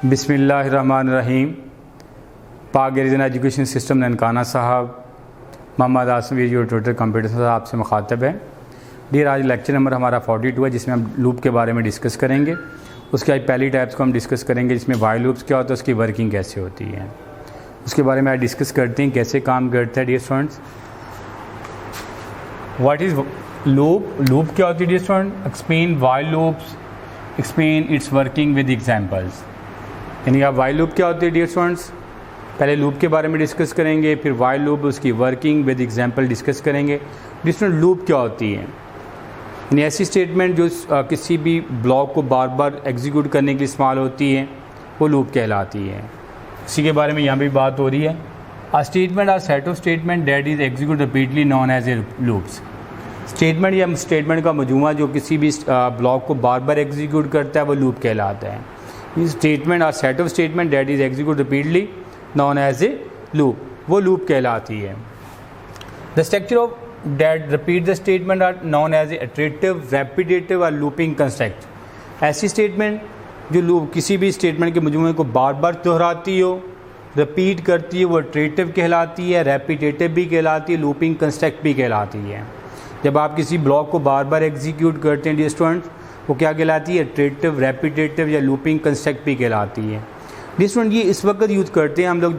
बिस्मिल्लाहिर्रहमानिर्रहीम। पाक reason education system Nankana Sahib, Mohammad आसम वीडियो ट्यूटर कंप्यूटर साहब आपसे मुखातब है। डियर, आज लेक्चर नंबर हमारा 42 है जिसमें हम लूप के बारे में डिस्कस करेंगे। उसके आज पहली टाइप्स को हम डिस्कस करेंगे जिसमें वाइल लूप्स क्या होता है, उसकी वर्किंग कैसे होती है, उसके बारे में आज डिस्कस करते हैं कैसे काम करता है। Dear students, what is loop? Loop क्या होती है dear student? Explain while loops, explain its working with examples. यानी आप वाइल लूप क्या होती है डियर स्टूडेंट्स, पहले लूप के बारे में डिस्कस करेंगे, फिर वाइल लूप उसकी वर्किंग विद एग्जांपल डिस्कस करेंगे। डियर स्टूडेंट, लूप क्या होती है? यानी ऐसी स्टेटमेंट जो किसी भी ब्लॉक को बार बार एग्जीक्यूट करने के लिए इस्तेमाल होती है, वो लूप कहलाती है। इसी के बारे में यहाँ भी बात हो रही है। A statement or set of statement that is execute repeatedly known as a loops. Statement या स्टेटमेंट का मजमूआ जो किसी भी ब्लॉक को बार बार एग्जीक्यूट करता है वो लूप कहलाता है। Statement or set of statement that is execute repeatedly known as a loop, वो लूप कहलाती है। The structure of that repeat the statement are known as a iterative, repetitive और लूपिंग कंस्ट्रक्ट। ऐसी स्टेटमेंट जो loop किसी भी statement के मजमूए को बार बार दोहराती हो, रिपीट करती है, वो इटरेटिव कहलाती है, रेपिटेटिव भी कहलाती है, लूपिंग कंस्ट्रक्ट भी कहलाती है। जब आप किसी ब्लॉक को बार बार एग्जीक्यूट करते हैं डियर स्टूडेंट्स, वो क्या कहलाती है? इटरेटिव, रेपिटेटिव या लूपिंग कंस्ट्रक्ट भी कहलाती है। डियर स्टूडेंट, ये इस वक्त यूज़ करते हैं हम लोग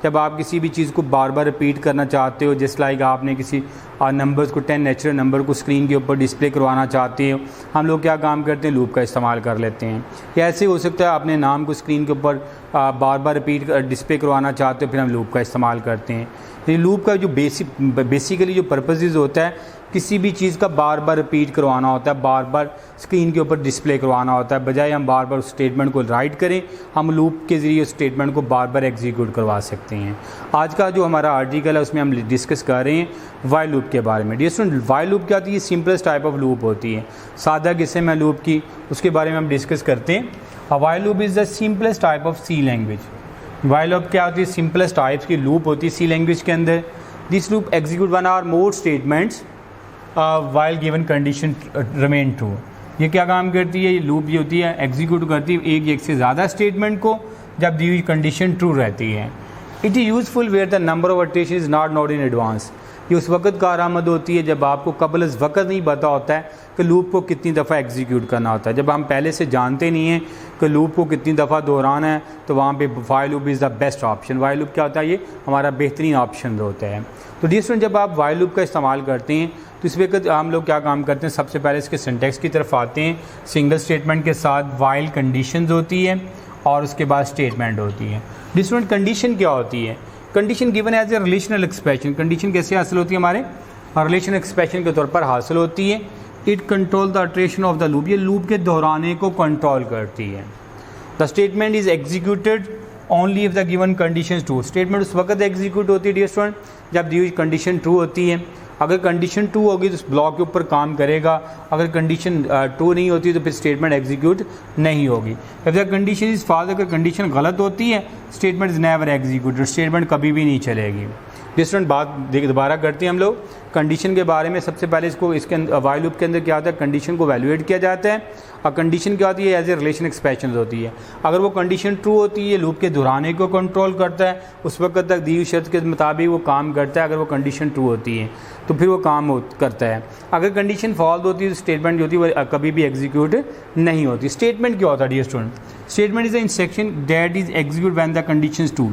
जब आप किसी भी चीज़ को बार बार रिपीट करना चाहते हो। जैसे लाइक आपने किसी नंबर्स को 10 नेचुरल नंबर को स्क्रीन के ऊपर डिस्प्ले करवाना चाहते हो, हम लोग क्या काम करते हैं? लूप का इस्तेमाल कर लेते हैं। या ऐसे हो सकता है अपने नाम को स्क्रीन के ऊपर बार बार रिपीट डिस्प्ले करवाना चाहते हो, फिर हम लूप का इस्तेमाल करते हैं। ये लूप का जो बेसिकली जो पर्पसेस होता है, किसी भी चीज़ का बार बार रिपीट करवाना होता है, बार बार स्क्रीन के ऊपर डिस्प्ले करवाना होता है। बजाय हम बार बार उस स्टेटमेंट को राइट करें, हम लूप के ज़रिए उस स्टेटमेंट को बार बार एग्जीक्यूट करवा सकते हैं। आज का जो हमारा आर्टिकल है उसमें हम डिस्कस कर रहे हैं वाइल लूप के बारे में। डियर स्टूडेंट, वाइल लूप क्या होती है? सिंपलेस्ट टाइप ऑफ लूप होती है, सादा किस्म है लूप की, उसके बारे में हम डिस्कस करते हैं। While loop is the simplest type of C language. While loop क्या होती है? सिंपलेस्ट टाइप्स की लूप होती है सी लैंग्वेज के अंदर। This loop execute one or more statements while given condition remain true. ये क्या काम करती है? ये लूप ये होती है एग्जीक्यूट करती है एक से ज़्यादा स्टेटमेंट को जब दी हुई कंडीशन ट्रू रहती है। It is useful where the number of iteration is not known in advance. ये उस वक्त कारआमद होती है जब आपको कबल इस वक्त नहीं पता होता है कि लूप को कितनी दफ़ा एग्जीक्यूट करना होता है। जब हम पहले से जानते नहीं हैं कि लूप को कितनी दफ़ा दोहराना है, तो वहाँ पे while loop is the best option. While loop क्या होता है? ये हमारा बेहतरीन ऑप्शन होता है। तो डियर स्टूडेंट, जब आप वाइल लूप का इस्तेमाल करते हैं तो इस वक्त हम लोग क्या काम करते हैं? सबसे पहले इसके सिंटैक्स की तरफ आते हैं। सिंगल स्टेटमेंट के साथ वाइल कंडीशंस होती है और उसके बाद स्टेटमेंट होती है। डियर स्टूडेंट, कंडीशन क्या होती है? Condition given as a relational expression. Condition कैसे हासिल होती है? हमारे रिलेशनल एक्सप्रेशन के तौर पर हासिल होती है। It control the iteration of the loop. ये लूप के दोहराने को कंट्रोल करती है। The statement is executed only if the given condition true. Statement उस वक्त एग्जीक्यूट होती है डियर स्टूडेंट जब दी हुई कंडीशन ट्रू होती है। अगर कंडीशन ट्रू होगी तो उस ब्लॉक के ऊपर काम करेगा, अगर कंडीशन ट्रू नहीं होती तो फिर स्टेटमेंट एग्जीक्यूट नहीं होगी। If the condition is false, अगर कंडीशन गलत होती है statement is never executed, statement कभी भी नहीं चलेगी। डिफरेंट बात दोबारा करते हैं हम लोग कंडीशन के बारे में। सबसे पहले इसके वाइल लूप के अंदर क्या होता है? कंडीशन को वैल्यूएट किया जाता है और कंडीशन क्या होती है? एज ए रिलेशन एक्सप्रेशन होती है। अगर वो कंडीशन ट्रू होती है लूप के दोहराने को कंट्रोल करता है, उस वक्त तक दी हुई शर्त के मुताबिक वो काम करता है। अगर वो कंडीशन ट्रू होती है तो फिर वो काम करता है। अगर कंडीशन फॉल्स होती है तो स्टेटमेंट जो होती है वो कभी भी एग्जीक्यूट नहीं होती। स्टेटमेंट क्या होता है dear student? Statement is the instruction that is execute when the conditions true.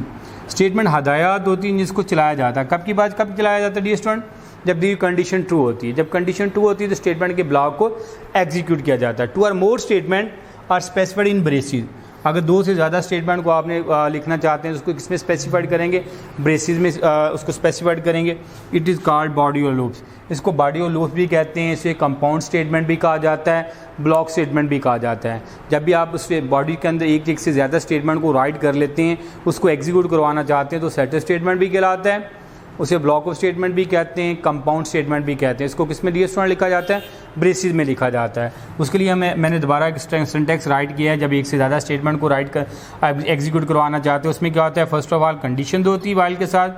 Statement हदायत होती है जिसको चलाया जाता है। कब की बात कब चलाया जाता है डियर स्टूडेंट? जब दी कंडीशन ट्रू होती है। जब कंडीशन ट्रू होती है तो स्टेटमेंट के ब्लॉक को एग्जीक्यूट किया जाता है। Two or more statement are specified in braces. अगर दो से ज़्यादा स्टेटमेंट को आपने लिखना चाहते हैं तो उसको किस में स्पेसिफाइड करेंगे? ब्रेसिस में उसको स्पेसिफाइड करेंगे। इट इज़ कॉल्ड बॉडी और लूप्स। इसको बॉडी और लूप्स भी कहते हैं। इसे कंपाउंड स्टेटमेंट भी कहा जाता है, ब्लॉक स्टेटमेंट भी कहा जाता है। जब भी आप उस बॉडी के अंदर एक से ज़्यादा स्टेटमेंट को राइट कर लेते हैं, उसको एग्जीक्यूट करवाना चाहते हैं तो सेट स्टेटमेंट भी कहलाता है, उसे ब्लॉक ऑफ स्टेटमेंट भी कहते हैं, कंपाउंड स्टेटमेंट भी कहते हैं। इसको किस में डियर स्टूडेंट लिखा जाता है? ब्रेसिस में लिखा जाता है। उसके लिए मैंने दोबारा एक सिंटैक्स राइट किया है। जब एक से ज़्यादा स्टेटमेंट को राइट कर एग्जीक्यूट करवाना चाहते हैं उसमें क्या होता है? फर्स्ट ऑफ ऑल कंडीशन होती है वाइल के साथ,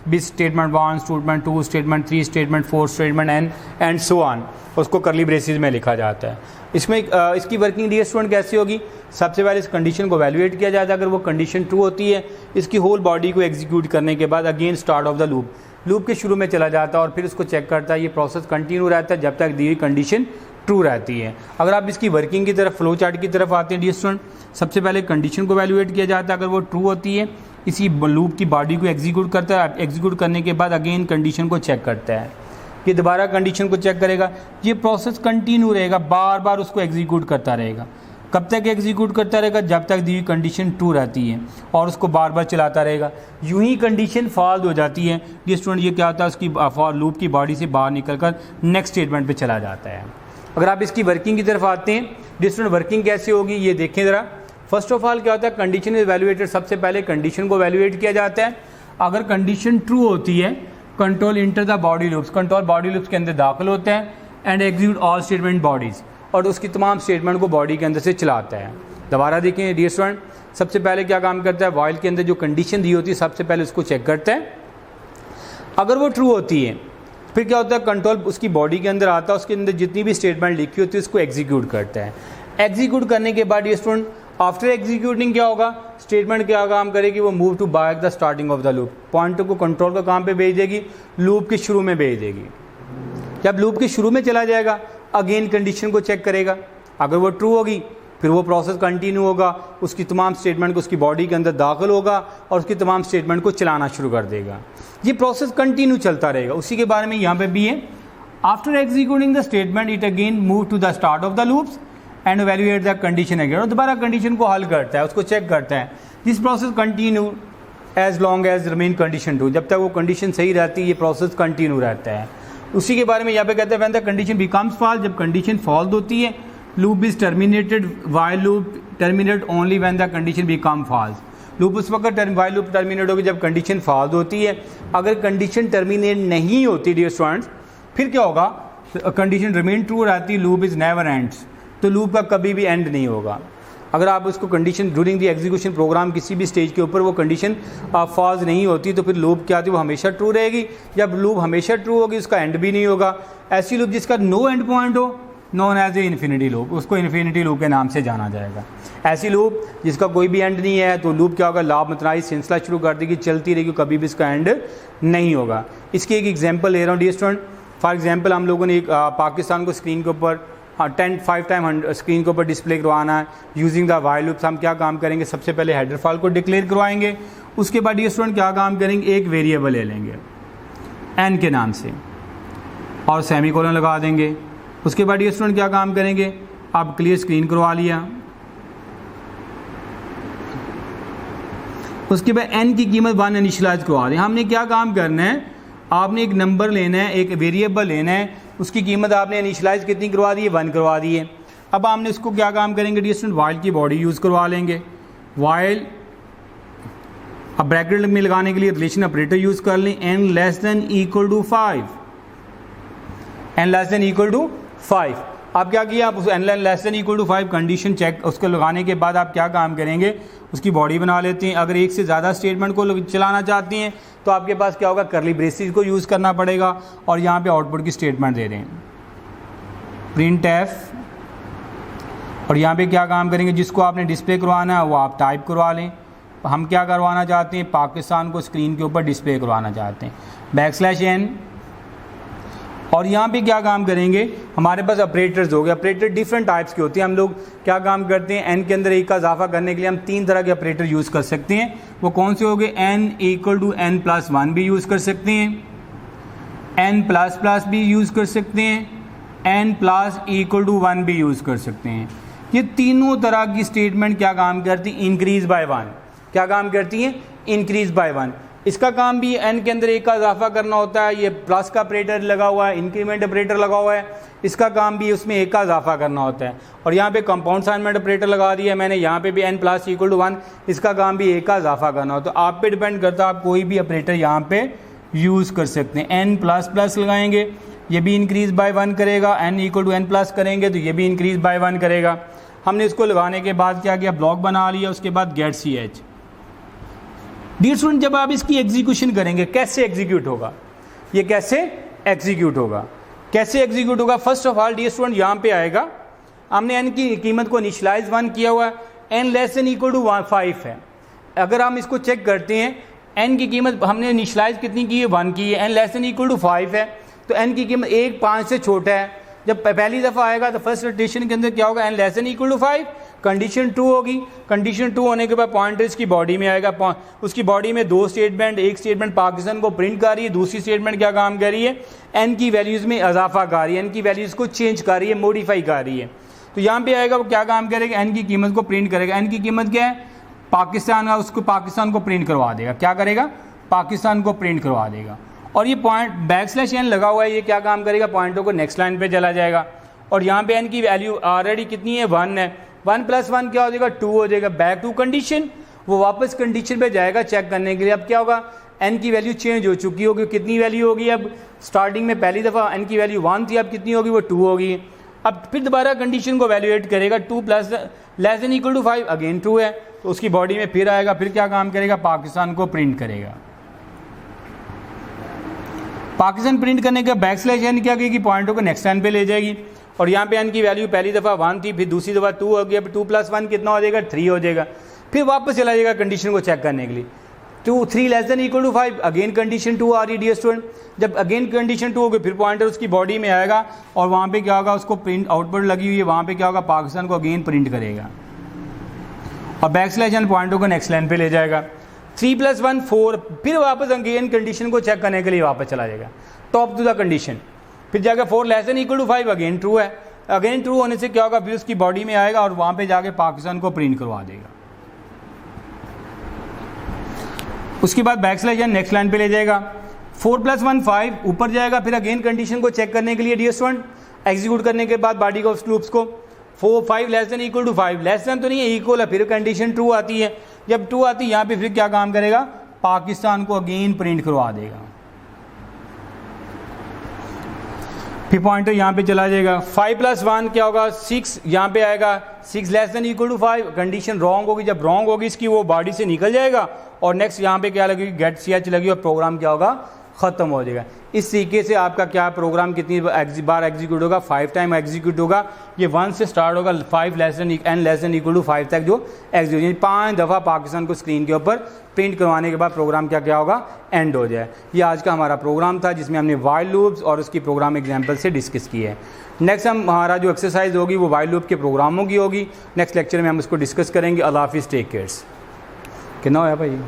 भी statement 1, statement 2, statement 3, statement 4, statement n and so on, उसको करली ब्रेसेस में लिखा जाता है। इसमें इसकी वर्किंग डियर स्टूडेंट कैसी होगी? सबसे पहले इस कंडीशन को वैल्यूएट किया जाता है। अगर वो कंडीशन ट्रू होती है, इसकी होल बॉडी को एग्जीक्यूट करने के बाद again start of the loop के शुरू में चला जाता है और फिर उसको चेक करता है। ये प्रोसेस कंटिन्यू रहता है जब तक दी हुई कंडीशन ट्रू रहती है। अगर आप इसकी वर्किंग की तरफ, फ्लो चार्ट की तरफ आते हैं डियर स्टूडेंट, सबसे पहले कंडीशन को वैल्यूएट किया जाता है। अगर वो ट्रू होती है, इसी लूप की बॉडी को एग्जीक्यूट करता है। एग्जीक्यूट करने के बाद अगेन कंडीशन को चेक करता है, कि दोबारा कंडीशन को चेक करेगा। ये प्रोसेस कंटिन्यू रहेगा, बार बार उसको एग्जीक्यूट करता रहेगा। कब तक एग्जीक्यूट करता रहेगा? जब तक दी हुई कंडीशन ट्रू रहती है और उसको बार बार चलाता रहेगा। यूं ही कंडीशन फॉल्स हो जाती है ये स्टूडेंट, ये क्या होता है, उसकी लूप की बॉडी से बाहर निकलकर नेक्स्ट स्टेटमेंट पे चला जाता है। अगर आप इसकी वर्किंग की तरफ आते हैं ये स्टूडेंट, वर्किंग कैसे होगी ये देखें ज़रा। फर्स्ट ऑफ ऑल क्या होता है, कंडीशन इज वैल्यूएटेड। सबसे पहले कंडीशन को वैल्यूएट किया जाता है। अगर कंडीशन ट्रू होती है, control enter the body loops, control body loops के अंदर दाखिल होते हैं and execute all statement bodies, और उसकी तमाम स्टेटमेंट को बॉडी के अंदर से चलाता है। दोबारा देखें डियर स्टूडेंट, सबसे पहले क्या काम करता है, वाइल के अंदर जो कंडीशन दी होती है सबसे पहले उसको चेक करता है। अगर वो ट्रू होती है फिर क्या होता है, कंट्रोल उसकी बॉडी के अंदर आता है, उसके अंदर जितनी भी स्टेटमेंट लिखी होती है उसको एग्जीक्यूट करता है। एग्जीक्यूट करने के बाद ये स्टूडेंट आफ्टर एग्जीक्यूटिंग क्या होगा, स्टेटमेंट क्या काम करेगी, वो move to back the starting of the loop, pointer को कंट्रोल का काम पे भेज देगी, लूप के शुरू में भेज देगी। जब लूप के शुरू में चला जाएगा अगेन कंडीशन को चेक करेगा। अगर वो ट्रू होगी फिर वो प्रोसेस कंटिन्यू होगा, उसकी तमाम स्टेटमेंट को उसकी बॉडी के अंदर दाखिल होगा और उसकी तमाम स्टेटमेंट को चलाना शुरू कर देगा। ये प्रोसेस कंटिन्यू चलता रहेगा। उसी के बारे में यहाँ पे भी है, after executing the statement it again move to the start of the loops and evaluate the condition again, और दोबारा कंडीशन को हल करता है, उसको चेक करता है। This process continue as long as remain condition true, जब तक वो कंडीशन सही रहती है ये प्रोसेस कंटिन्यू रहता है। उसी के बारे में यहाँ पे कहते हैं when the condition becomes false, जब कंडीशन फॉल्स होती है, loop is terminated, while loop terminate only when the condition become false. Loop उस वक्त व्हाइल लूप टर्मिनेट होगी जब कंडीशन फॉल्स होती है। अगर कंडीशन टर्मिनेट नहीं होती डियर स्टूडेंट्स फिर क्या होगा, कंडीशन रिमेन ट्रू रहती है, लूप इज नेवर एंड्स, तो लूप का कभी भी एंड नहीं होगा। अगर आप उसको condition during the execution programme किसी भी स्टेज के ऊपर वो कंडीशन फॉल्स नहीं होती तो फिर लूप क्या थी, वो हमेशा ट्रू रहेगी। जब लूप हमेशा ट्रू होगी उसका एंड भी नहीं होगा। ऐसी लूप जिसका नो एंड पॉइंट हो, known as a infinity loop, उसको इन्फिनिटी लूप के नाम से जाना जाएगा। ऐसी लूप जिसका कोई भी एंड नहीं है तो लूप क्या होगा, लाभमतनाही सिलसिला शुरू कर देगी, चलती रहेगी, कभी भी इसका एंड नहीं होगा। इसकी एक एग्जाम्पल ले रहा हूँ डियर स्टूडेंट। फॉर एग्जाम्पल हम लोगों ने एक पाकिस्तान को स्क्रीन के ऊपर 5 टाइम स्क्रीन के ऊपर डिस्प्ले करवाना है यूजिंग द व्हाइल लूप। हम क्या काम करेंगे, सबसे पहले हेडर फाइल को डिक्लेयर करवाएंगे, उसके बाद ये स्टूडेंट क्या काम करेंगे, एक वेरिएबल ले लेंगे एन के नाम से और सेमीकोलन लगा देंगे। उसके बाद ये स्टूडेंट क्या काम करेंगे, आप क्लियर स्क्रीन करवा लिया, उसके बाद एन की कीमत 1 इनिशियलाइज करवा दें। हमने क्या काम करना है, आपने एक नंबर लेना है, एक वेरिएबल लेना है, उसकी कीमत आपने इनिशियलाइज कितनी करवा दी है, 1 करवा दी है। अब हमने इसको क्या काम करेंगे डियर स्टूडेंट, वाइल की बॉडी यूज़ करवा लेंगे। वाइल अब ब्रैकेट में लगाने के लिए रिलेशन ऑपरेटर यूज़ कर लें, n less than equal to 5, n less than equal to 5। आप क्या किया, आप उस n less than equal to 5 condition check उसको लगाने के बाद आप क्या काम करेंगे, उसकी बॉडी बना लेते हैं। अगर एक से ज़्यादा स्टेटमेंट को चलाना चाहते हैं तो आपके पास क्या होगा, करली ब्रेसेस को यूज़ करना पड़ेगा और यहाँ पे आउटपुट की स्टेटमेंट दे दें प्रिंट एफ, और यहाँ पे क्या काम करेंगे, जिसको आपने डिस्प्ले करवाना है वो आप टाइप करवा लें। हम क्या करवाना चाहते हैं, पाकिस्तान को स्क्रीन के ऊपर डिस्प्ले करवाना चाहते हैं, \n। और यहाँ पे क्या काम करेंगे, हमारे पास ऑपरेटर्स हो गए। ऑपरेटर डिफरेंट टाइप्स के होते हैं। हम लोग क्या काम करते हैं, एन के अंदर एक का इजाफा करने के लिए हम 3 तरह के ऑपरेटर यूज़ कर सकते हैं। वो कौन से हो गए, n इक्वल टू n+1 भी यूज़ कर सकते हैं, n++ भी यूज़ कर सकते हैं, n+ इक्वल टू 1 भी यूज़ कर सकते हैं। ये तीनों तरह की स्टेटमेंट क्या काम करती है, इंक्रीज बाय 1। क्या काम करती हैं, इंक्रीज बाय 1। इसका काम भी n के अंदर एक का इजाफा करना होता है। ये प्लस का ऑपरेटर लगा हुआ है, इंक्रीमेंट ऑपरेटर लगा हुआ है, इसका काम भी उसमें एक का इजाफा करना होता है। और यहाँ पे कंपाउंड असाइनमेंट ऑपरेटर लगा दिया है मैंने, यहाँ पे भी n+ इक्वल टू 1, इसका काम भी एक का इजाफा करना होता है। तो आप पे डिपेंड करता है, आप कोई भी ऑपरेटर यहाँ पे यूज़ कर सकते हैं। n++ लगाएंगे, ये भी इंक्रीज बाय 1 करेगा, n इक्वल टू n+ करेंगे तो ये भी इंक्रीज बाय 1 करेगा। हमने इसको लगाने के बाद क्या किया, ब्लॉक बना लिया, उसके बाद गेट ch डियर स्टूडेंट जब आप इसकी एग्जीक्यूशन करेंगे कैसे एग्जीक्यूट होगा, ये कैसे एग्जीक्यूट होगा, कैसे एग्जीक्यूट होगा। First of all dear student यहाँ पे आएगा, हमने एन की कीमत को इनिशियलाइज 1 किया हुआ है, n less than equal to 5 है। अगर हम इसको चेक करते हैं एन की कीमत हमने इनिशियलाइज कितनी की है 1 की है, n less than equal to 5 है, तो एन की कीमत 1 5 से छोटा है। जब पहली दफ़ा आएगा तो फर्स्ट इटरेशन के अंदर क्या होगा, n less than equal to 5, condition 2 होगी। कंडीशन 2 होने के बाद पॉइंटर इसकी बॉडी में आएगा, उसकी बॉडी में 2 स्टेटमेंट, एक स्टेटमेंट पाकिस्तान को प्रिंट कर रही है, दूसरी स्टेटमेंट क्या काम कर रही है, एन की वैल्यूज़ में इजाफा कर रही है, एन की वैल्यूज़ को चेंज कर रही है, मॉडिफाई कर रही है। तो यहाँ पे आएगा वो क्या काम करेगा, एन की कीमत को प्रिंट करेगा। एन की कीमत क्या है, पाकिस्तान का, उसको पाकिस्तान को प्रिंट करवा देगा। क्या करेगा, पाकिस्तान को प्रिंट करवा देगा। और ये पॉइंट बैकस्लैश एन लगा हुआ है, ये क्या काम करेगा, पॉइंटर को नेक्स्ट लाइन पे चला जाएगा। और यहाँ पे एन की वैल्यू ऑलरेडी कितनी है, 1 है, 1 + 1 क्या हो जाएगा, 2 हो जाएगा। बैक टू कंडीशन, वो वापस कंडीशन पे जाएगा चेक करने के लिए। अब क्या होगा, एन की वैल्यू चेंज हो चुकी होगी, कितनी वैल्यू होगी, अब स्टार्टिंग में पहली दफ़ा एन की वैल्यू 1 थी, अब कितनी होगी, वो 2 होगी। अब फिर दोबारा कंडीशन को वैल्यूएट करेगा, 2 + less than equal to 5, again 2 है, तो उसकी बॉडी में फिर आएगा, फिर क्या काम करेगा, पाकिस्तान को प्रिंट करेगा। पाकिस्तान प्रिंट करने का बैकस्लैश एन क्या करेगी, पॉइंटर को नेक्स्ट लाइन पे ले जाएगी। और यहाँ पे एन की वैल्यू पहली दफ़ा 1 थी, फिर दूसरी दफ़ा 2 हो गई, अब 2 + 1 कितना हो जाएगा, 3 हो जाएगा। फिर वापस चला जाएगा कंडीशन को चेक करने के लिए, 2 3 less than equal to 5, again condition 2 आ रही है डियर स्टूडेंट। जब अगेन कंडीशन 2 होगी फिर पॉइंटर उसकी बॉडी में आएगा और वहाँ पे क्या होगा, उसको प्रिंट आउटपुट लगी हुई है, वहाँ पे क्या होगा, पाकिस्तान को अगेन प्रिंट करेगा। और बैकस्लैश एन पॉइंटर को नेक्स्ट लाइन पे ले जाएगा, 3 + 1 4, फिर वापस अगेन कंडीशन को चेक करने के लिए वापस चला जाएगा टॉप टू द कंडीशन। फिर जाकर 4 less than equal to 5, again true है, अगेन ट्रू होने से क्या होगा, फिर उसकी बॉडी में आएगा और वहाँ पे जाके पाकिस्तान को प्रिंट करवा देगा। उसके बाद बैकस्लैश एन नेक्स्ट लाइन पे ले जाएगा, 4 + 1 5, ऊपर जाएगा, फिर अगेन कंडीशन को चेक करने के लिए डियर स्टूडेंट एग्जीक्यूट करने के बाद बॉडी को लूप्स को 4 5 less than equal to 5, less than तो नहीं है, इक्वल है, फिर कंडीशन 2 आती है। जब 2 आती है यहाँ पे फिर क्या काम करेगा, पाकिस्तान को अगेन प्रिंट करवा देगा। फिर पॉइंटर यहाँ पे चला जाएगा, 5 + 1 क्या होगा, 6, यहाँ पे आएगा 6 less than equal to 5, condition wrong होगी, जब रॉन्ग होगी इसकी वो बॉडी से निकल जाएगा और नेक्स्ट यहाँ पे क्या लगेगी, गेट ch लगी और प्रोग्राम क्या होगा, ख़त्म हो जाएगा। इस तरीके से आपका क्या प्रोग्राम कितनी बार एग्जीक्यूट होगा, 5 टाइम एग्जीक्यूट होगा। ये 1 से स्टार्ट होगा, 5 less than n less than equal to 5 तक जो एग्जीक्यूट, 5 दफ़ा पाकिस्तान को स्क्रीन के ऊपर प्रिंट करवाने के बाद प्रोग्राम क्या क्या होगा, एंड हो जाए। ये आज का हमारा प्रोग्राम था जिसमें हमने वाइल लूप्स और उसकी प्रोग्राम एग्जाम्पल से डिस्कस की है। नेक्स्ट हमारा जो एक्सरसाइज होगी वो वाइल लूप के प्रोग्रामों की होगी। नेक्स्ट लेक्चर में हम उसको डिस्कस करेंगे। अल्लाह हाफिज़, टेक केयर्स। कितना होया भाई।